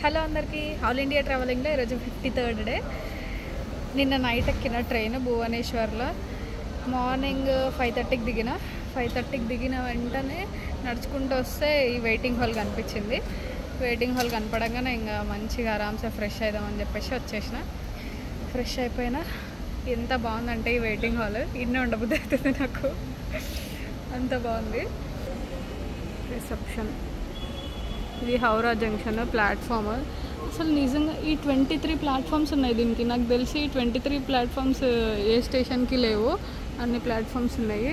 Hello అందరికీ, all India ట్రావెలింగ్లో ఈరోజు 53rd day. నిన్న నైట్ ఎక్కిన ట్రైన్ భువనేశ్వర్లో. మార్నింగ్ 5:30కి దిగిన వెంటనే నడుచుకుంటూ వస్తే ఈ వెయిటింగ్ హాల్ కనిపించింది. వెయిటింగ్ హాల్ కనపడంగానే ఇంకా మంచిగా ఆరామ్సే ఫ్రెష్ అవుదామని చెప్పేసి వచ్చేసిన. ఫ్రెష్ అయిపోయినా. ఎంత బాగుందంటే ఈ వెయిటింగ్ హాల్, ఇన్నే ఉండబుద్ధి అవుతుంది నాకు, అంత బాగుంది. రిసెప్షన్, ఇది హౌరా జంక్షన్ ప్లాట్ఫామ్. అసలు నిజంగా ఈ 23 ప్లాట్ఫామ్స్ ఉన్నాయి దీనికి. నాకు తెలిసి 23 ప్లాట్ఫామ్స్ ఏ స్టేషన్కి లేవు, అన్ని ప్లాట్ఫామ్స్ ఉన్నాయి.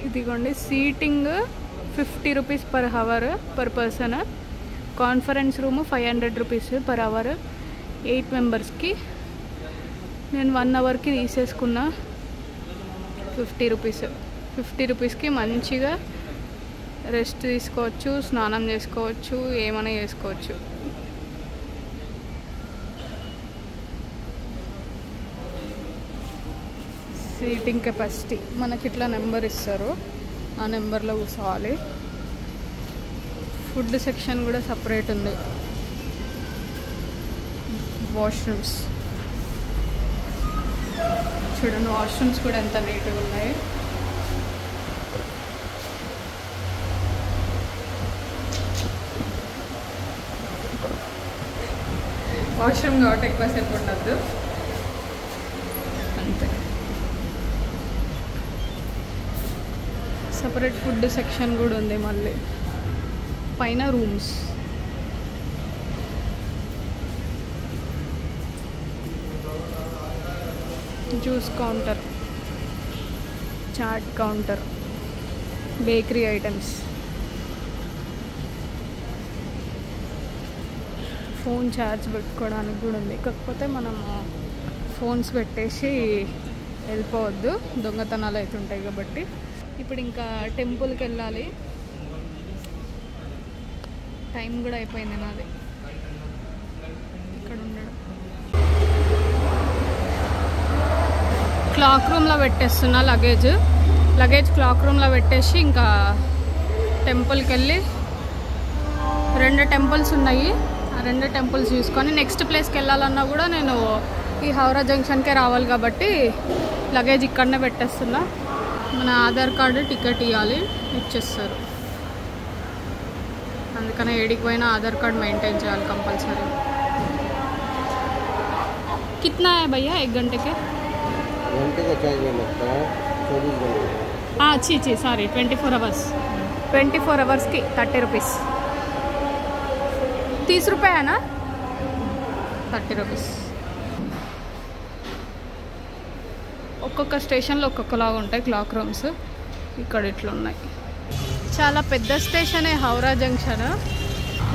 ఇదిగోండి, seating 50 rupees per hour per person. Conference room 500 rupees per hour, 8 మెంబర్స్కి. నేను 1 అవర్కి తీసేసుకున్నా 50 రూపీస్. 50 రూపీస్కి మంచిగా రెస్ట్ తీసుకోవచ్చు, స్నానం చేసుకోవచ్చు, ఏమైనా చేసుకోవచ్చు. సీటింగ్ కెపాసిటీ మనకి ఇట్లా నెంబర్ ఇస్తారు, ఆ నెంబర్లో కూర్చోవాలి. ఫుడ్ సెక్షన్ కూడా సపరేట్ ఉంది. వాష్రూమ్స్ చూడండి, వాష్రూమ్స్ కూడా ఎంత నీట్గా ఉన్నాయి. వాష్రూమ్ కాబట్టి ఎక్కువసేపు ఉండద్దు, అంతే. సపరేట్ ఫుడ్ సెక్షన్ కూడా ఉంది. మళ్ళీ పైన rooms, juice counter, chat counter, bakery items, phone charge పెట్టుకోవడానికి కూడా ఉంది. కాకపోతే మనము ఫోన్స్ పెట్టేసి వెళ్ళిపోవద్దు, దొంగతనాలు అవుతుంటాయి కాబట్టి. ఇప్పుడు ఇంకా టెంపుల్కి వెళ్ళాలి. టైం కూడా అయిపోయింది నాది ఇక్కడ ఉండడం. క్లాక్ రూమ్లో పెట్టేస్తున్నా లగేజ్ క్లాక్ రూమ్లో పెట్టేసి ఇంకా టెంపుల్కి వెళ్ళి 2 టెంపుల్స్ ఉన్నాయి. 2 టెంపుల్స్ చూసుకొని నెక్స్ట్ ప్లేస్కి వెళ్ళాలన్నా కూడా నేను ఈ హౌరా జంక్షన్కే రావాలి కాబట్టి లగేజ్ ఇక్కడనే పెట్టేస్తున్నా. మన ఆధార్ కార్డు, టికెట్ ఇవ్వాలి, ఇచ్చేస్తారు. అందుకనే ఏడికి పోయినా ఆధార్ కార్డు మెయింటైన్ చేయాలి కంపల్సరీ. కిतना है भैया 1 घंटे के? घंटे का चार्ज नहीं लगता है, 24 घंटे। अच्छी सॉरी 24 आवर्स। 24 आवर्स की 30 रुपीस। 30 रुपये है ना, 30 రూపీస్. ఒక్కొక్క స్టేషన్లో ఒక్కొక్కలాగా ఉంటాయి క్లాక్ రూమ్స్. ఇక్కడ ఇట్లా ఉన్నాయి. చాలా పెద్ద స్టేషనే హౌరా జంక్షన్.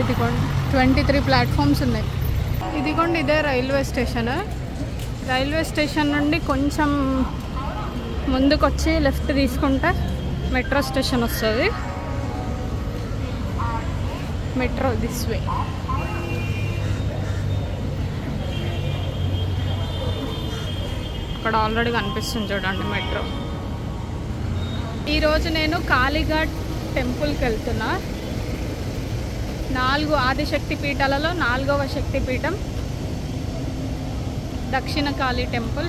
ఇదిగోండి 23 ప్లాట్ఫామ్స్ ఉన్నాయి. ఇదిగోండి, ఇదే రైల్వే స్టేషన్. రైల్వే స్టేషన్ నుండి కొంచెం ముందుకు వచ్చి లెఫ్ట్ తీసుకుంటే మెట్రో స్టేషన్ వస్తుంది. Metro this way. అక్కడ ఆల్రెడీ కనిపిస్తుంది చూడండి మెట్రో. ఈరోజు నేను కాళీఘాట్ టెంపుల్కి వెళ్తున్నా. 4 ఆదిశక్తి పీఠాలలో 4వ శక్తిపీఠం దక్షిణ కాళీ టెంపుల్.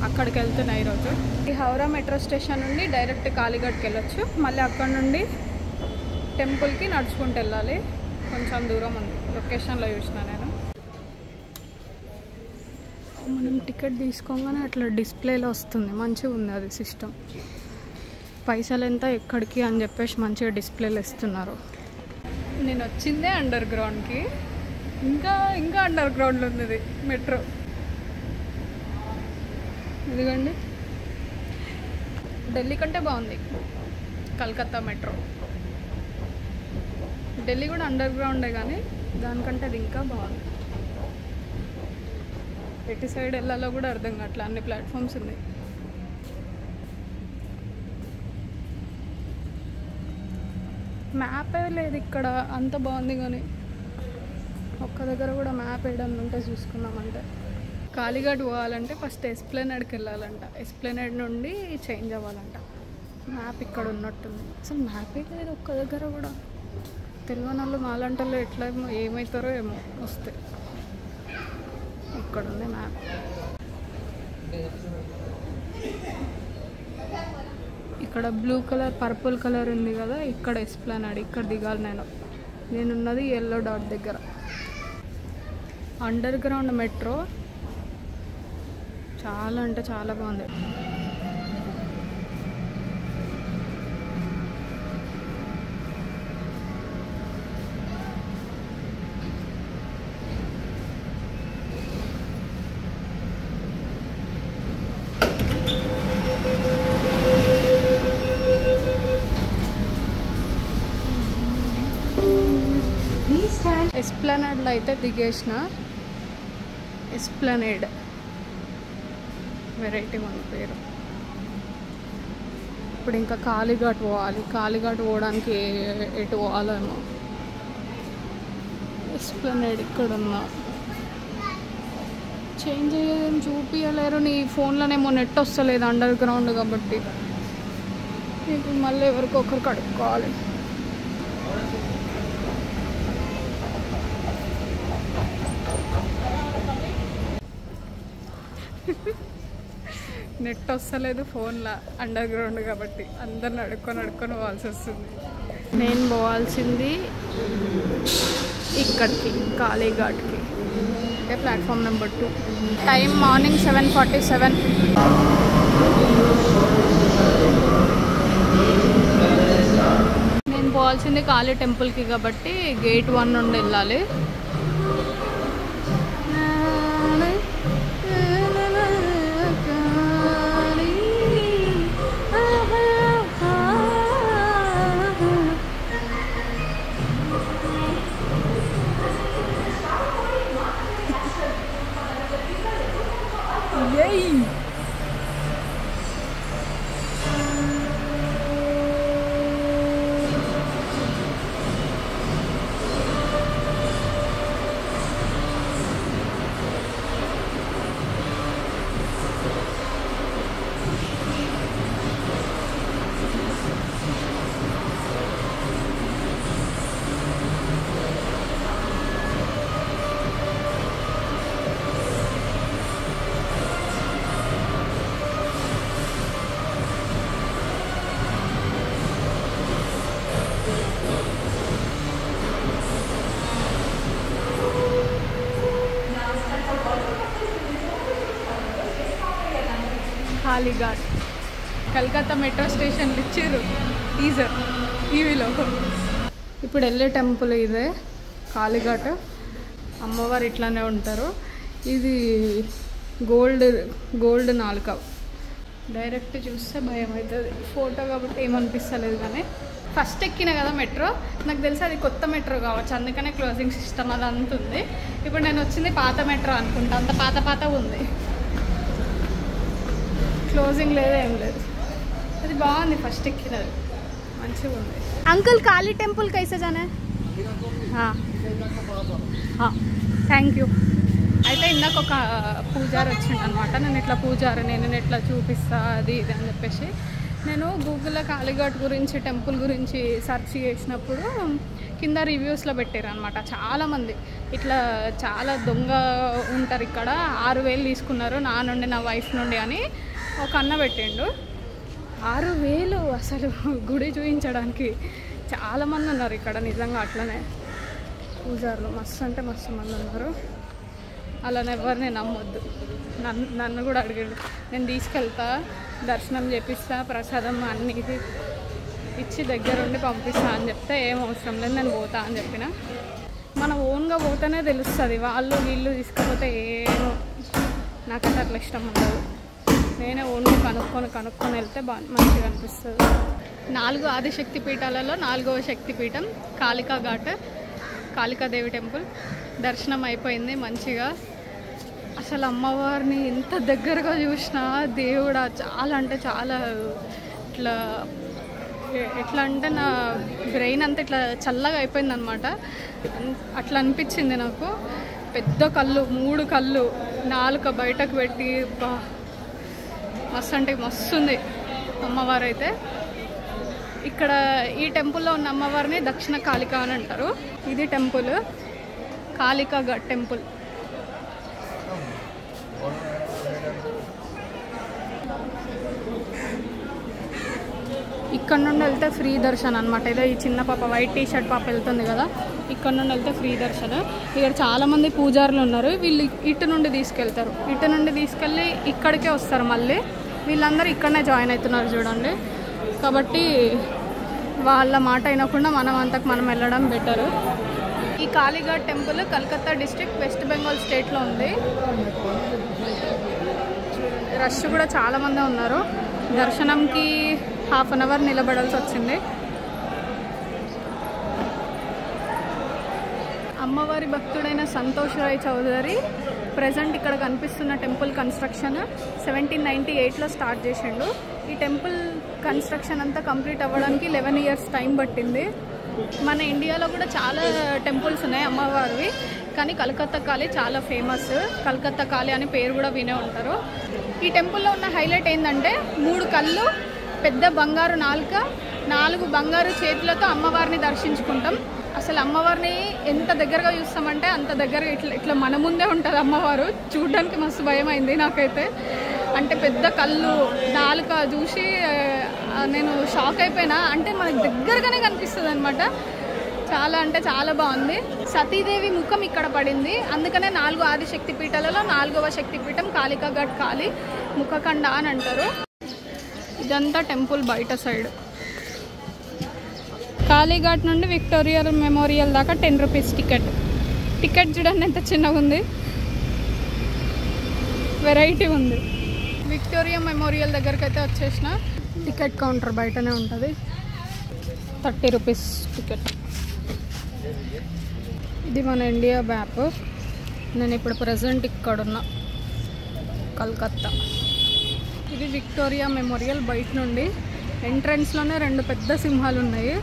అక్కడికి వెళ్తున్నా ఈరోజు. ఈ హౌరా మెట్రో స్టేషన్ నుండి డైరెక్ట్ కాళీఘాట్కి వెళ్ళొచ్చు. మళ్ళీ అక్కడ నుండి టెంపుల్కి నడుచుకుంటూ వెళ్ళాలి. కొంచెం దూరం ఉంది, లొకేషన్లో చూసిన నేను. మనం టికెట్ తీసుకోగానే అట్లా డిస్ప్లేలో వస్తుంది, మంచిగా ఉంది అది సిస్టమ్. పైసలు ఎంత, ఎక్కడికి అని చెప్పేసి మంచిగా డిస్ప్లేలో ఇస్తున్నారు. నేను వచ్చిందే అండర్ గ్రౌండ్కి, ఇంకా అండర్ గ్రౌండ్లో ఉంది ఇది మెట్రో. ఇదిగోండి, ఢిల్లీ కంటే బాగుంది కలకత్తా మెట్రో. ఢిల్లీ కూడా అండర్ గ్రౌండే కానీ దానికంటే అది ఇంకా బాగుంది. ఎటు సైడ్ వెళ్ళాలో కూడా అర్థం కావట్లే, అన్ని ప్లాట్ఫామ్స్ ఉన్నాయి. మ్యాపే లేదు ఇక్కడ, అంత బాగుంది. కానీ ఒక్క దగ్గర కూడా మ్యాప్ వేయడం ఉంటే చూసుకున్నామంటే. కాళీఘాట్ పోవాలంటే ఫస్ట్ ఎస్ప్లెనేడ్కి వెళ్ళాలంట, ఎస్ప్లెనేడ్ నుండి చేంజ్ అవ్వాలంట. మ్యాప్ ఇక్కడ ఉన్నట్టుంది, అసలు మ్యాపే లేదు ఒక్క దగ్గర కూడా. తెలియని వాళ్ళు మాలంటల్లో ఎట్లా ఏమవుతారో ఏమో వస్తే. ఇక్కడ ఉంది మ్యాప్. ఇక్కడ బ్లూ కలర్ పర్పుల్ కలర్ ఉంది కదా, ఇక్కడ ఎస్ప్లానడ్, ఇక్కడ దిగాలి. నేనున్నది ఎల్లో డాట్ దగ్గర. అండర్ గ్రౌండ్ మెట్రో చాలా అంటే చాలా బాగుంది. ఎస్ప్లానడ్లో అయితే దిగేసిన. ఎస్ప్లానేడ్ వెరైటీ ఉంది పేరు. ఇప్పుడు ఇంకా కాళీఘాట్ పోవాలి. కాళీఘాట్ పోవడానికి ఎటు పోవాలేమో. ఎస్ప్లానేడ్ ఇక్కడ ఉన్నా. చేంజ్ అయ్యేదేం చూపించలేరు. నీ ఫోన్లోనేమో నెట్ వస్తలేదు అండర్ గ్రౌండ్ కాబట్టి. ఇప్పుడు మళ్ళీ ఎవరికొకరు కడుక్కోవాలి. నెట్ వస్తలేదు ఫోన్లో అండర్ గ్రౌండ్ కాబట్టి అందరిని అడుక్కొని పోవాల్సి వస్తుంది. నేను పోవాల్సింది ఇక్కడికి కాళీఘాట్కి, అంటే ప్లాట్ఫామ్ నెంబర్ 2. Time morning 7:47. నేను పోవాల్సింది కాళీ టెంపుల్కి కాబట్టి గేట్ 1 నుండి వెళ్ళాలి. కాళీఘాట్ కలకత్తా మెట్రో స్టేషన్లు ఇచ్చారు టీజర్ టీవీలో. ఇప్పుడు వెళ్ళే టెంపుల్ ఇదే కాళీఘాట్. అమ్మవారు ఇట్లానే ఉంటారు. ఇది గోల్డ్ నాలుక. డైరెక్ట్ చూస్తే భయం అవుతుంది. ఫోటో కాబట్టి ఏమనిపిస్తలేదు. కానీ ఫస్ట్ ఎక్కిన కదా మెట్రో, నాకు తెలిసి అది కొత్త మెట్రో కావచ్చు, అందుకనే క్లోజింగ్ సిస్టమ్ అదంతా ఉంది. ఇప్పుడు నేను వచ్చింది పాత మెట్రో అనుకుంటా, అంత పాత ఉంది. క్లోజింగ్ లేదు, ఏం లేదు. అది బాగుంది ఫస్ట్ ఎక్కినది, మంచిగా ఉంది. అంకుల్ కాళీ టెంపుల్ కైసే జానా? Thank you. అయితే ఇందాక ఒక పూజారి వచ్చిండు అనమాట. నేను ఇట్లా పూజారి, నేను ఇట్లా చూపిస్తా అది ఇది అని చెప్పేసి నేను గూగుల్లో కాళీఘాట్ గురించి టెంపుల్ గురించి సెర్చ్ చేసినప్పుడు కింద రివ్యూస్లో పెట్టారు అనమాట. చాలామంది ఇట్లా చాలా దొంగ ఉంటారు ఇక్కడ, 6,000 తీసుకున్నారు నా నుండి నా వైఫ్ నుండి అని ఒక అన్న పెట్టిండు. 6,000 అసలు గుడి చూపించడానికి. చాలామంది ఉన్నారు ఇక్కడ నిజంగా. అట్లనే పూజారులు మస్తు అంటే మస్తు మంది ఉన్నారు. అలానే ఎవరిని నమ్మొద్దు. నన్ను కూడా అడిగాడు, నేను తీసుకెళ్తా, దర్శనం చేపిస్తా, ప్రసాదం అన్నీ ఇచ్చి దగ్గరుండి పంపిస్తా అని చెప్తే ఏం అవసరం లేదు, నేను పోతా అని చెప్పిన. మన ఓన్గా పోతేనే తెలుస్తుంది. వాళ్ళు వీళ్ళు తీసుకపోతే ఏమో నాకైతే అట్లా ఇష్టం ఉండదు. నేనే ఓన్గా కనుక్కొని వెళ్తే మంచిగా అనిపిస్తుంది. 4 ఆదిశక్తి పీఠాలలో 4వ శక్తిపీఠం కాళికాఘాట్, కాళికాదేవి టెంపుల్. దర్శనం అయిపోయింది మంచిగా. అసలు అమ్మవారిని ఎంత దగ్గరగా చూసినా దేవుడా చాలా అంటే చాలా ఎట్లా అంటే నా బ్రెయిన్ అంతా ఇట్లా చల్లగా అయిపోయింది అనమాట. అట్లా అనిపించింది నాకు. పెద్ద కళ్ళు, 3 కళ్ళు, 4 బయటకు పెట్టి మస్తు అంటే మస్తు ఉంది అమ్మవారు అయితే. ఇక్కడ ఈ టెంపుల్లో ఉన్న అమ్మవారిని దక్షిణ కాళిక అని అంటారు. ఇది టెంపుల్ కాళికా ఘాట్ టెంపుల్. ఇక్కడ నుండి వెళ్తే ఫ్రీ దర్శనం అనమాట. ఇదో ఈ చిన్న పాప వైట్ టీ షర్ట్ పాప వెళ్తుంది కదా, ఇక్కడ నుండి వెళ్తే ఫ్రీ దర్శనం. ఇక్కడ చాలామంది పూజారులు ఉన్నారు. వీళ్ళు ఇటు నుండి తీసుకెళ్తారు, ఇటు నుండి తీసుకెళ్ళి ఇక్కడికే వస్తారు. మళ్ళీ వీళ్ళందరూ ఇక్కడనే జాయిన్ అవుతున్నారు చూడండి. కాబట్టి వాళ్ళ మాట అయినకుండా మనం అంతకు మనం వెళ్ళడం బెటరు. ఈ Kalighat temple Calcutta district west Bengal స్టేట్లో ఉంది. రష్ కూడా చాలామంది ఉన్నారు. దర్శనంకి ½ గంట నిలబడాల్సి వచ్చింది. అమ్మవారి భక్తుడైన సంతోష్ రాయ్ చౌదరి ప్రజెంట్ ఇక్కడ కనిపిస్తున్న టెంపుల్ కన్స్ట్రక్షన్ 1798లో స్టార్ట్ చేసిండు. ఈ టెంపుల్ కన్స్ట్రక్షన్ అంతా కంప్లీట్ అవ్వడానికి 11 years టైం పట్టింది. మన ఇండియాలో కూడా చాలా టెంపుల్స్ ఉన్నాయి అమ్మవారివి, కానీ కలకత్తా కాళీ చాలా ఫేమస్. కలకత్తా కాళీ అని పేరు కూడా వినే ఉంటారు. ఈ టెంపుల్లో ఉన్న హైలైట్ ఏంటంటే 3 కళ్ళు, పెద్ద బంగారు నాలుక, 4 బంగారు చేతులతో అమ్మవారిని దర్శించుకుంటాం. అసలు అమ్మవారిని ఎంత దగ్గరగా చూస్తామంటే అంత దగ్గరగా ఇట్లా మన ముందే ఉంటుంది అమ్మవారు. చూడడానికి మస్తు భయం అయింది నాకైతే. అంటే పెద్ద కళ్ళు, నాలుక చూసి నేను షాక్ అయిపోయినా. అంటే మనకు దగ్గరగానే కనిపిస్తుంది అనమాట. చాలా అంటే చాలా బాగుంది. సతీదేవి ముఖం ఇక్కడ పడింది, అందుకనే 4 ఆదిశక్తి పీఠాలలో 4వ శక్తిపీఠం కాళికా ఘాట్ కాళీ ముఖకండ అని అంటారు. ఇదంతా టెంపుల్ బయట సైడ్. కాళీఘాట్ నుండి విక్టోరియా మెమోరియల్ దాకా 10 రూపీస్ టికెట్. టికెట్ చూడండి ఎంత చిన్నగా ఉంది, వెరైటీ ఉంది. విక్టోరియా మెమోరియల్ దగ్గరికి అయితే వచ్చేసిన. టికెట్ కౌంటర్ బయటనే ఉంటుంది. 30 రూపీస్ టికెట్. ఇది మన ఇండియా మ్యాప్. నేను ఇప్పుడు ప్రజెంట్ ఇక్కడున్నా, కలకత్తా. ఇది విక్టోరియా మెమోరియల్ బయట నుండి. ఎంట్రన్స్లోనే 2 పెద్ద సింహాలు ఉన్నాయి.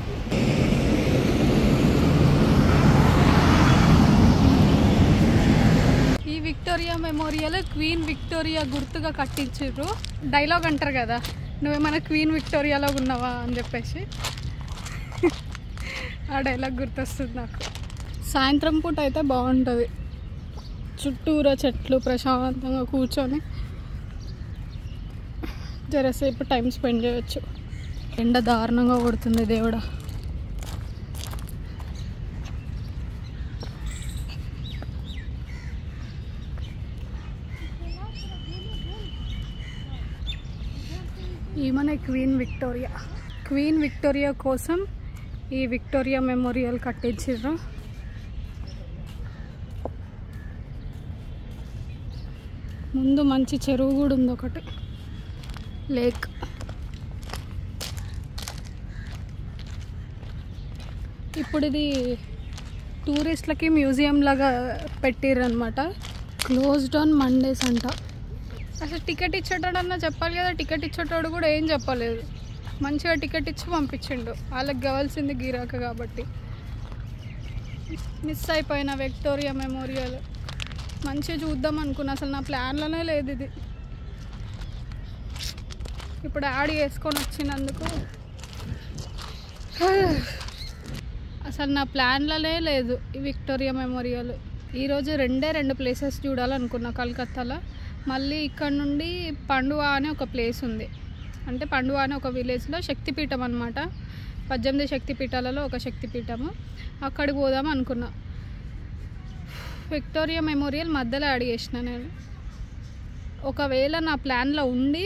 ఈ విక్టోరియా మెమోరియల్ క్వీన్ విక్టోరియా గుర్తుగా కట్టించారు. డైలాగ్ అంటారు కదా, నువ్వేమైనా క్వీన్ విక్టోరియాలో ఉన్నావా అని చెప్పేసి, ఆ డైలాగ్ గుర్తొస్తుంది నాకు. సాయంత్రం పూట అయితే బాగుంటుంది. చుట్టూరా చెట్లు, ప్రశాంతంగా కూర్చొని జరసేపు టైం స్పెండ్ చేయొచ్చు. ఎండ దారుణంగా కొడుతుంది దేవుడా. ఈమెనే క్వీన్ విక్టోరియా. క్వీన్ విక్టోరియా కోసం ఈ విక్టోరియా మెమోరియల్ కట్టించారు. ముందు మంచి చెరువు కూడా ఉంది, ఒకటి లేక్. ఇప్పుడు ఇది టూరిస్ట్లకి మ్యూజియం లాగా పెట్టిర్రు అనమాట. క్లోజ్డ్ ఆన్ మండేస్ అంట. అసలు టికెట్ ఇచ్చేటోడన్నా చెప్పాలి కదా. టికెట్ ఇచ్చేటోడు కూడా ఏం చెప్పలేదు. మంచిగా టికెట్ ఇచ్చి పంపించిండు. వాళ్ళకి కావాల్సింది గిరాక కాబట్టి. మిస్ అయిపోయిన విక్టోరియా మెమోరియల్. మంచిగా చూద్దాం అనుకున్నా, అసలు నా ప్లాన్లోనే లేదు ఇది. ఇప్పుడు యాడ్ చేసుకొని వచ్చినందుకు అసలు నా ప్లాన్లనే లేదు ఈ విక్టోరియా మెమోరియల్. ఈరోజు 2 ప్లేసెస్ చూడాలనుకున్నా కలకత్తాలో. మళ్ళీ ఇక్కడ నుండి పండువా అనే ఒక ప్లేస్ ఉంది. అంటే పండువా అనే ఒక విలేజ్లో శక్తిపీఠం అనమాట. 18 శక్తిపీఠాలలో ఒక శక్తిపీఠము. అక్కడికి పోదాం అనుకున్నా. విక్టోరియా మెమోరియల్ మధ్యలో యాడ్ చేసిన నేను. ఒకవేళ నా ప్లాన్లో ఉండి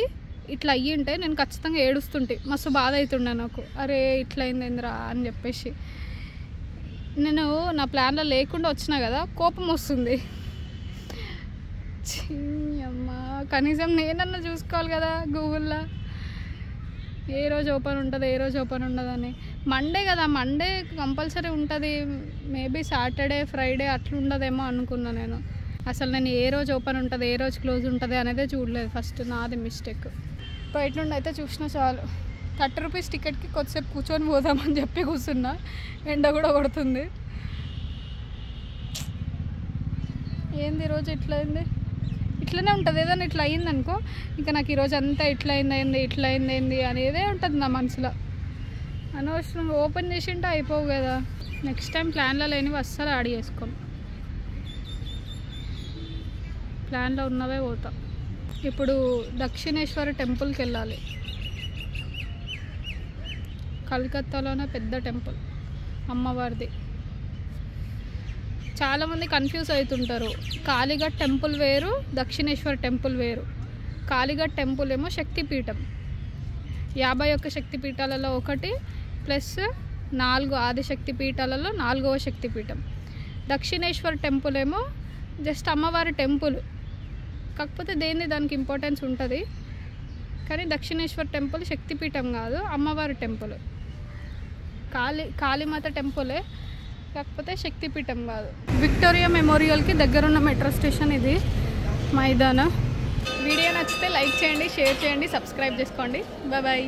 ఇట్లా అయ్యింటే నేను ఖచ్చితంగా ఏడుస్తుంటే, మస్తు బాధ అవుతుండే నాకు. అరే ఇట్లా అయిందిరా అని చెప్పేసి. నేను నా ప్లాన్లో లేకుండా వచ్చినా కదా, కోపం వస్తుంది. అమ్మా, కనీసం నేనన్నా చూసుకోవాలి కదా గూగుల్లో ఏ రోజు ఓపెన్ ఉంటుంది, ఏ రోజు ఓపెన్ ఉండదని. మండే కదా, మండే కంపల్సరీ ఉంటుంది. మేబీ సాటర్డే, ఫ్రైడే అట్లా ఉండదేమో అనుకున్నా నేను. అసలు నేను ఏ రోజు ఓపెన్ ఉంటుంది, ఏ రోజు క్లోజ్ ఉంటుంది అనేది చూడలేదు. ఫస్ట్ నాది మిస్టేక్. బయట నుండి అయితే చూసినా చాలు. 30 రూపీస్ టికెట్కి కొద్దిసేపు కూర్చొని పోదామని చెప్పి కూర్చున్నా. ఎండ కూడా కొడుతుంది. ఏంది ఈరోజు ఇట్లా అయింది? ఇట్లనే ఉంటుంది. ఏదైనా ఇట్లా అయిందనుకో, ఇంకా నాకు ఈరోజు అంతా ఇట్లా అయింది, ఇట్లా అయింది అనేదే ఉంటుంది నా మనసులో. అనవసరం ఓపెన్ చేసి ఉంటే అయిపోవు కదా. నెక్స్ట్ టైం ప్లాన్లో లేనివి అస్సలు యాడ్ చేసుకోం, ప్లాన్లో ఉన్నవే పోతాం. ఇప్పుడు దక్షిణేశ్వర టెంపుల్కి వెళ్ళాలి. కలకత్తాలోనే పెద్ద టెంపుల్ అమ్మవారిది. చాలామంది కన్ఫ్యూజ్ అవుతుంటారు, కాళీఘాట్ టెంపుల్ వేరు, దక్షిణేశ్వర టెంపుల్ వేరు. కాళీఘాట్ టెంపుల్ ఏమో శక్తిపీఠం, 51 శక్తిపీఠాలలో ఒకటి, ప్లస్ 4 ఆదిశక్తి పీఠాలలో 4వ శక్తిపీఠం. దక్షిణేశ్వర టెంపుల్ ఏమో జస్ట్ అమ్మవారి టెంపుల్, కాకపోతే దానికి ఇంపార్టెన్స్ ఉంటుంది. కానీ దక్షిణేశ్వర టెంపుల్ శక్తిపీఠం కాదు, అమ్మవారి టెంపుల్. కాళీమాత టెంపులే, కాకపోతే శక్తిపీఠం కాదు. విక్టోరియా మెమోరియల్కి దగ్గరున్న మెట్రో స్టేషన్ ఇది, మైదాన. వీడియో నచ్చితే లైక్ చేయండి, షేర్ చేయండి, సబ్స్క్రైబ్ చేసుకోండి. Bye bye.